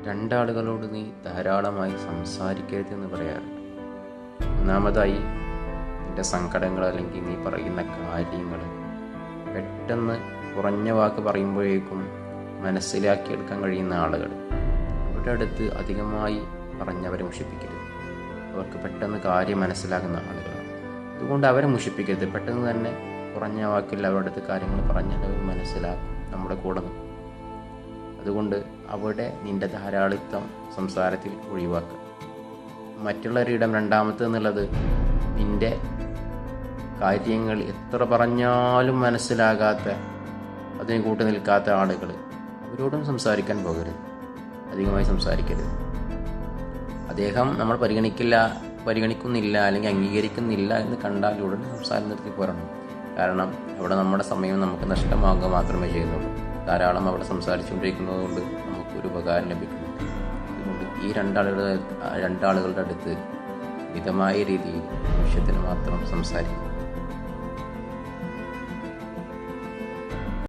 രണ്ടാളുകളോട് നീ ധാരാളമായി സംസാരിക്കരുതെന്ന് പറയാറുണ്ട്. ഒന്നാമതായി നിൻ്റെ സങ്കടങ്ങൾ അല്ലെങ്കിൽ നീ പറയുന്ന കാര്യങ്ങൾ പെട്ടെന്ന് കുറഞ്ഞ വാക്ക് പറയുമ്പോഴേക്കും മനസ്സിലാക്കിയെടുക്കാൻ കഴിയുന്ന ആളുകൾ, അവരുടെ അടുത്ത് അധികമായി പറഞ്ഞവരെ മുഷിപ്പിക്കരുത്. അവർക്ക് പെട്ടെന്ന് കാര്യം മനസ്സിലാകുന്ന ആളുകളാണ്. അതുകൊണ്ട് അവരെ മുഷിപ്പിക്കരുത്. പെട്ടെന്ന് തന്നെ കുറഞ്ഞ വാക്കിൽ അവരുടെ അടുത്ത് കാര്യങ്ങൾ പറഞ്ഞാൽ അവർ മനസ്സിലാക്കും, നമ്മുടെ കൂടെ നിൽക്കും. അതുകൊണ്ട് അവിടെ നിൻ്റെ ധാരാളിത്തം സംസാരത്തിൽ ഒഴിവാക്കുക. മറ്റുള്ളവരിടം രണ്ടാമത്തെന്നുള്ളത് നിൻ്റെ കാര്യങ്ങൾ എത്ര പറഞ്ഞാലും മനസ്സിലാകാത്ത, അതിന് കൂട്ടി നിൽക്കാത്ത ആളുകൾ, അവരോടും സംസാരിക്കാൻ പോകരുത്, അധികമായി സംസാരിക്കരുത്. അദ്ദേഹം നമ്മൾ പരിഗണിക്കുന്നില്ല അല്ലെങ്കിൽ അംഗീകരിക്കുന്നില്ല എന്ന് കണ്ടാൽ ഉടനെ സംസാരം നിർത്തി പോരണം. കാരണം അവിടെ നമ്മുടെ സമയം നമുക്ക് നഷ്ടമാകുക മാത്രമേ ചെയ്യുന്നുള്ളൂ. ധാരാളം അവിടെ സംസാരിച്ചുകൊണ്ടിരിക്കുന്നത് കൊണ്ട് നമുക്കൊരു ഉപകാരം ലഭിക്കുന്നില്ല. അതുകൊണ്ട് ഈ രണ്ടാളുകളുടെ അടുത്ത് മിതമായ രീതിയിൽ ആവശ്യത്തിന് മാത്രം സംസാരിക്കും.